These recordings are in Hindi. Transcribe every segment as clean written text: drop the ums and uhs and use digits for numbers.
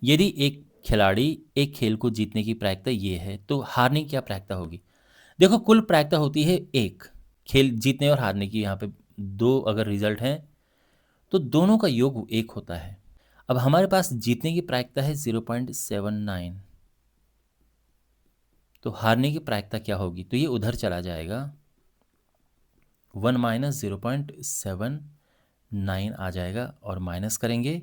यदि एक खिलाड़ी एक खेल को जीतने की प्रायिकता ये है, तो हारने की क्या प्रायिकता होगी? देखो, कुल प्रायिकता होती है एक, खेल जीतने और हारने की। यहाँ पे दो अगर रिजल्ट हैं तो दोनों का योग एक होता है। अब हमारे पास जीतने की प्रायिकता है 0.79, तो हारने की प्रायिकता क्या होगी? तो ये उधर चला जाएगा, 1 माइनस 0.79 आ जाएगा, और माइनस करेंगे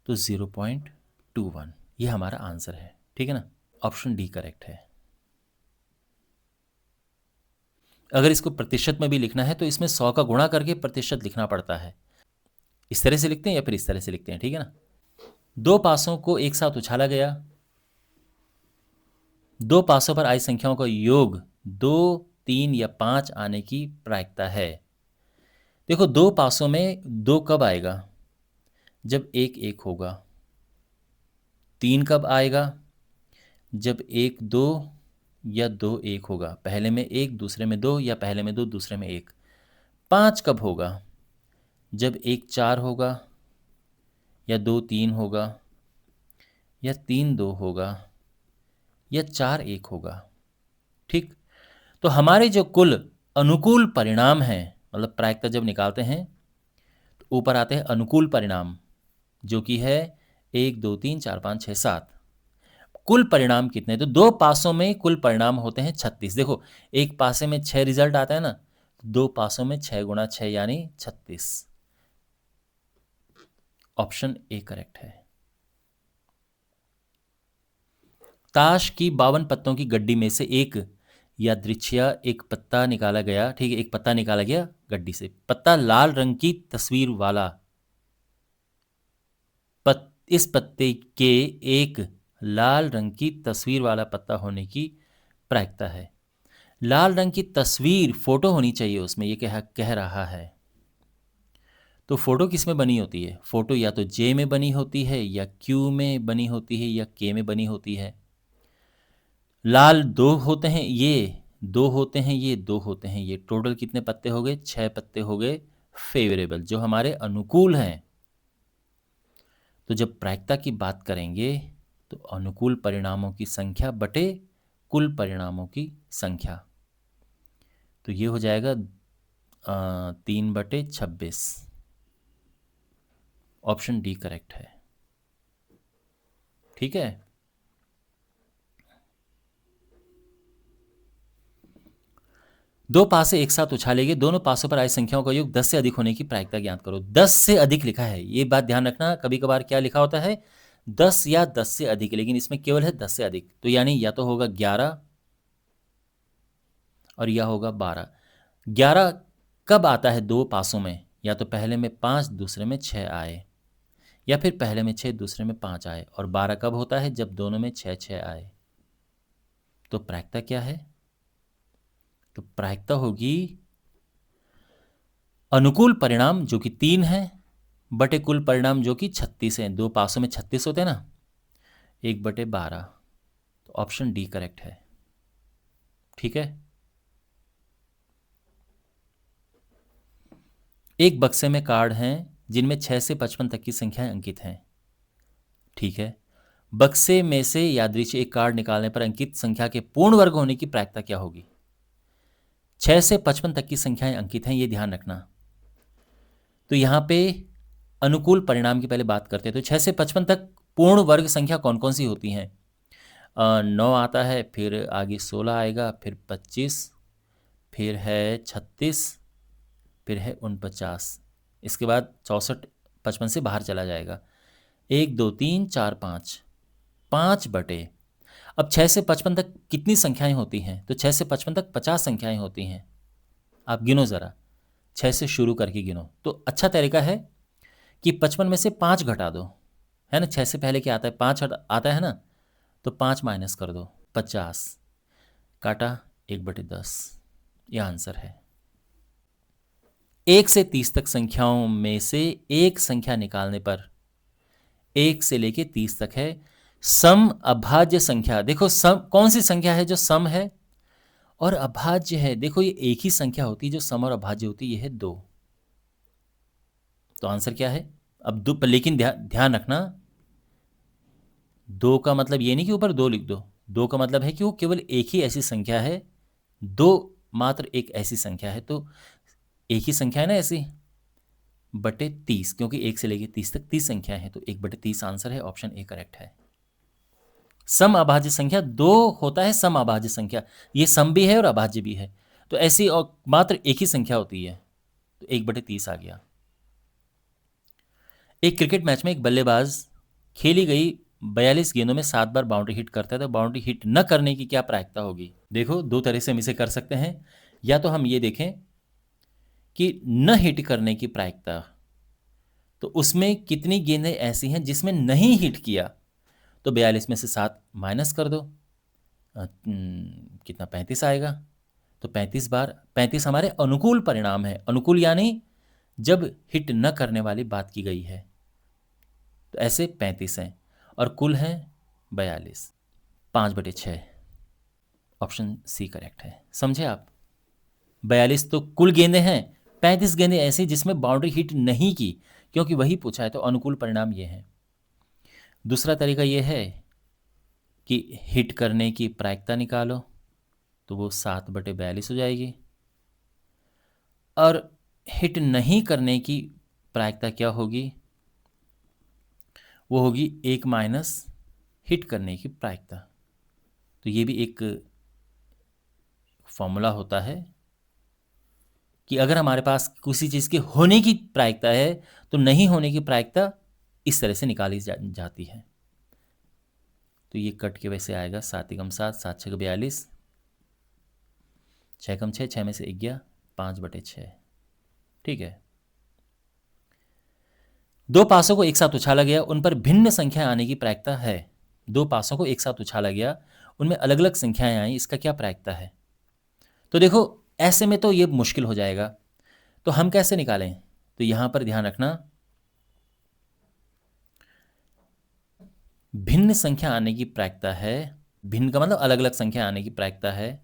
तो 0.21। ये हमारा आंसर है, ठीक है ना? ऑप्शन डी करेक्ट है। अगर इसको प्रतिशत में भी लिखना है तो इसमें 100 का गुणा करके प्रतिशत लिखना पड़ता है। इस तरह से लिखते हैं या फिर इस तरह से लिखते हैं, ठीक है ना? दो पासों को एक साथ उछाला गया, दो पासों पर आई संख्याओं का योग 2, 3 या 5 आने की प्रायिकता है। देखो, दो पासों में दो कब आएगा? जब एक एक होगा। तीन कब आएगा? जब एक दो या दो एक होगा। पहले में एक दूसरे में दो, या पहले में दो दूसरे में एक। पाँच कब होगा? जब एक चार होगा, या दो तीन होगा, या तीन दो होगा, या चार एक होगा। ठीक। तो हमारे जो कुल अनुकूल परिणाम हैं, मतलब प्रायिकता जब निकालते हैं तो ऊपर आते हैं अनुकूल परिणाम, जो कि है 1 2 3 4 5 6 7। कुल परिणाम कितने? तो दो पासों में कुल परिणाम होते हैं 36। देखो, एक पासे में 6 रिजल्ट आता है ना, दो पासों में 6 गुणा 6 यानी 36। ऑप्शन ए करेक्ट है। ताश की 52 पत्तों की गड्डी में से एक यादृच्छिया एक पत्ता निकाला गया। ठीक है, एक पत्ता निकाला गया गड्डी से। पत्ता लाल रंग की तस्वीर वाला। इस पत्ते के एक लाल रंग की तस्वीर वाला पत्ता होने की प्रायिकता है। लाल रंग की तस्वीर, फोटो होनी चाहिए उसमें, ये कह रहा है। तो फोटो किस में बनी होती है? फोटो या तो जे में बनी होती है, या क्यू में बनी होती है, या के में बनी होती है। लाल दो होते हैं, ये दो होते हैं, ये दो होते हैं, ये टोटल कितने पत्ते हो गए? 6 पत्ते हो गए फेवरेबल, जो हमारे अनुकूल हैं। तो जब प्रायिकता की बात करेंगे तो अनुकूल परिणामों की संख्या बटे कुल परिणामों की संख्या, तो ये हो जाएगा 3/26। ऑप्शन डी करेक्ट है, ठीक है। दो पासे एक साथ उछाले गए, दोनों पासों पर आई संख्याओं का योग 10 से अधिक होने की प्रायिकता ज्ञात करो। 10 से अधिक लिखा है, ये बात ध्यान रखना। कभी कभार क्या लिखा होता है? 10 या 10 से अधिक, लेकिन इसमें केवल है 10 से अधिक। तो यानी या तो होगा 11 और या होगा 12। 11 कब आता है दो पासों में? या तो पहले में 5 दूसरे में 6 आए, या फिर पहले में 6 दूसरे में 5 आए। और 12 कब होता है? जब दोनों में 6 6 आए। तो प्रायिकता क्या है? तो प्रायिकता होगी अनुकूल परिणाम जो कि 3 है बटे कुल परिणाम जो कि 36 है। दो पासों में 36 होते हैं ना, 1/12। तो ऑप्शन डी करेक्ट है, ठीक है। एक बक्से में कार्ड हैं जिनमें 6 से 55 तक की संख्याएं अंकित हैं, ठीक है। बक्से में से यादृच्छिक एक कार्ड निकालने पर अंकित संख्या के पूर्ण वर्ग होने की प्रायिकता क्या होगी? 6 से 55 तक की संख्याएं अंकित हैं, ये ध्यान रखना। तो यहाँ पे अनुकूल परिणाम की पहले बात करते हैं। तो 6 से 55 तक पूर्ण वर्ग संख्या कौन कौन सी होती हैं? 9 आता है, फिर आगे 16 आएगा, फिर 25, फिर है 36, फिर है 49। इसके बाद 64 55 से बाहर चला जाएगा। 1 2 3 4 5, 5 बटे। अब 6 से 55 तक कितनी संख्याएं होती हैं? तो 6 से 55 तक 50 संख्याएं होती हैं। आप गिनो ज़रा, 6 से शुरू करके गिनो। तो अच्छा तरीका है कि 55 में से 5 घटा दो, है ना। 6 से पहले क्या आता है? 5 आता है ना, तो 5 माइनस कर दो, 50 काटा 1/10। यह आंसर है। 1 से 30 तक संख्याओं में से एक संख्या निकालने पर 1 से लेके 30 तक है सम अभाज्य संख्या। देखो, सम कौन सी संख्या है जो सम है और अभाज्य है? देखो, ये एक ही संख्या होती है जो सम और अभाज्य होती है, ये है 2। तो आंसर क्या है? अब दो, लेकिन ध्यान रखना, 2 का मतलब ये नहीं कि ऊपर 2 लिख दो, 2 का मतलब है कि वो केवल एक ही ऐसी संख्या है, 2 मात्र एक ऐसी संख्या है, तो एक ही संख्या है ना ऐसी, बटे 30, क्योंकि 1 से लेके 30 तक 30 संख्या है, तो 1/30 आंसर है, ऑप्शन ए करेक्ट है। सम अभाज्य संख्या 2 होता है, सम अभाज्य संख्या, ये सम भी है और अभाज्य भी है, तो ऐसी और मात्र एक ही संख्या होती है, तो 1/30 आ गया। एक क्रिकेट मैच में एक बल्लेबाज खेली गई 42 गेंदों में 7 बार बाउंड्री हिट करता है, तो बाउंड्री हिट न करने की क्या प्रायिकता होगी? देखो, 2 तरह से हम इसे कर सकते हैं, या तो हम ये देखें कि न हिट करने की प्रायिकता, तो उसमें कितनी गेंदें ऐसी हैं जिसमें नहीं हिट किया, तो 42 में से 7 माइनस कर दो, कितना 35 आएगा, तो 35 बार, 35 हमारे अनुकूल परिणाम है, अनुकूल यानी जब हिट न करने वाली बात की गई है, तो ऐसे 35 हैं और कुल हैं 42, 5/6, ऑप्शन सी करेक्ट है। समझे आप? 42 तो कुल गेंदें हैं, 35 गेंदें ऐसी जिसमें बाउंड्री हिट नहीं की, क्योंकि वही पूछा है, तो अनुकूल परिणाम ये है। दूसरा तरीका ये है कि हिट करने की प्रायिकता निकालो, तो वो 7/42 हो जाएगी, और हिट नहीं करने की प्रायिकता क्या होगी? वो होगी 1 माइनस हिट करने की प्रायिकता। तो ये भी एक फॉर्मूला होता है कि अगर हमारे पास किसी चीज़ के होने की प्रायिकता है, तो नहीं होने की प्रायिकता इस तरह से निकाली जाती है। तो ये कट के वैसे आएगा, 7 एकम 7, 7 छः 42, 6 कम 6, 6 में से 1 गया, 5/6। ठीक है। 2 पासों को एक साथ उछाला गया, उन पर भिन्न संख्या आने की प्रायिकता है। 2 पासों को एक साथ उछाला गया, उनमें अलग अलग संख्याएं आई, इसका क्या प्रायिकता है? तो देखो, ऐसे में तो ये मुश्किल हो जाएगा, तो हम कैसे निकालें? तो यहां पर ध्यान रखना, भिन्न संख्या आने की प्रायिकता है, भिन्न का मतलब अलग अलग संख्या आने की प्रायिकता है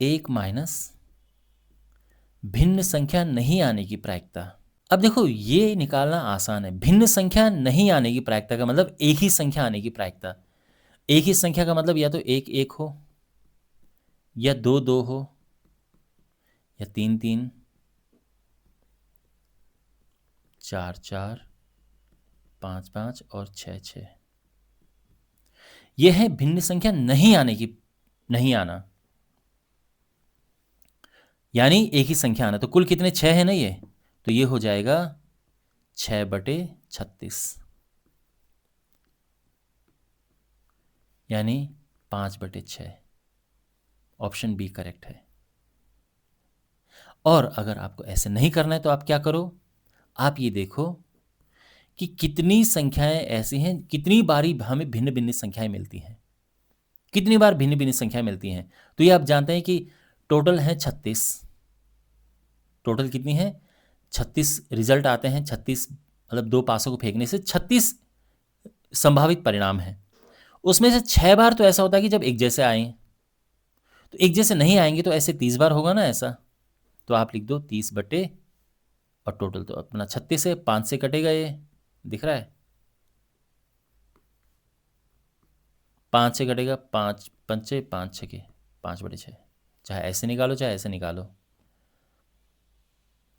1 माइनस भिन्न संख्या नहीं आने की प्रायिकता। अब देखो, ये निकालना आसान है, भिन्न संख्या नहीं आने की प्रायिकता का मतलब एक ही संख्या आने की प्रायिकता। एक ही संख्या का मतलब या तो 1 1 हो, या 2 2 हो, या 3 3, 4 4, 5 5 और 6 6। यह है भिन्न संख्या नहीं आने की, नहीं आना यानी एक ही संख्या आना। तो कुल कितने 6 है ना ये, तो ये हो जाएगा 6/36, यानी 5/6, ऑप्शन बी करेक्ट है। और अगर आपको ऐसे नहीं करना है तो आप क्या करो, आप ये देखो कि कितनी संख्याएं ऐसी हैं, कितनी बारी हमें भिन्न भिन्न संख्याएं मिलती हैं, कितनी बार भिन्न भिन्न संख्याएं मिलती हैं। तो ये आप जानते हैं कि टोटल है 36, टोटल कितनी है 36 रिजल्ट आते हैं, 36 मतलब 2 पासों को फेंकने से 36 संभावित परिणाम हैं। उसमें से 6 बार तो ऐसा होता है कि जब एक जैसे आए, तो एक जैसे नहीं आएंगे तो ऐसे 30 बार होगा ना ऐसा, तो आप लिख दो 30 बटे, और टोटल तो अपना 36 है, 5 से कटेगा, ये दिख रहा है, 5 से कटेगा, 5 पंचे 5 छके 5/6, चाहे ऐसे निकालो चाहे ऐसे निकालो।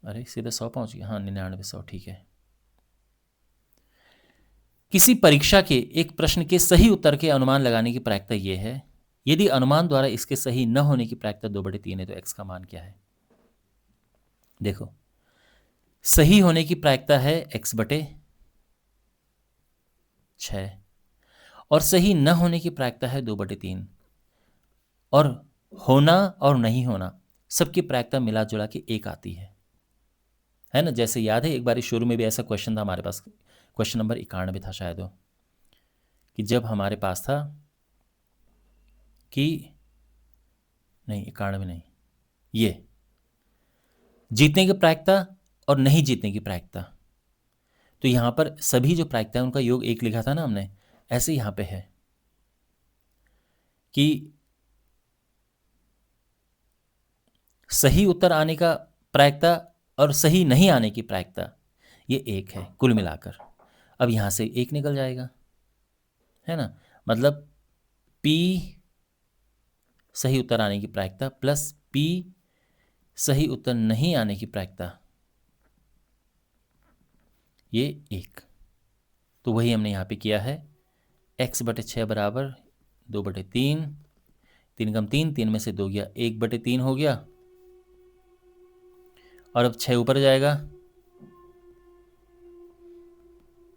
अरे सीधे 100 पहुंच गया, हाँ 99 100, ठीक है। किसी परीक्षा के एक प्रश्न के सही उत्तर के अनुमान लगाने की प्रायिकता यह है, यदि अनुमान द्वारा इसके सही न होने की प्रायिकता 2/3 है, तो x का मान क्या है? देखो, सही होने की प्रायिकता है x/6, और सही न होने की प्रायिकता है 2/3, और होना और नहीं होना सबकी प्रायिकता मिला जुला के 1 आती है ना। जैसे याद है एक बार शुरू में भी ऐसा क्वेश्चन था हमारे पास, क्वेश्चन नंबर 91 था शायद वो, कि जब हमारे पास था कि नहीं 91 नहीं, ये जीतने की प्रायिकता और नहीं जीतने की प्रायिकता, तो यहां पर सभी जो प्रायिकता है उनका योग 1 लिखा था ना हमने, ऐसे यहां पे है कि सही उत्तर आने का प्रायिकता और सही नहीं आने की प्रायिकता, ये 1 है कुल मिलाकर। अब यहाँ से 1 निकल जाएगा, है ना। मतलब P सही उत्तर आने की प्रायिकता प्लस P सही उत्तर नहीं आने की प्रायिकता, ये 1। तो वही हमने यहाँ पे किया है। x/6 बराबर 2/3, 3 कम 3, 3 में से 2 गया, 1/3 हो गया। और अब 6 ऊपर जाएगा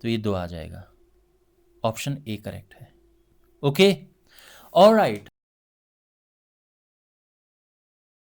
तो ये 2 आ जाएगा। ऑप्शन ए करेक्ट है। Okay, alright.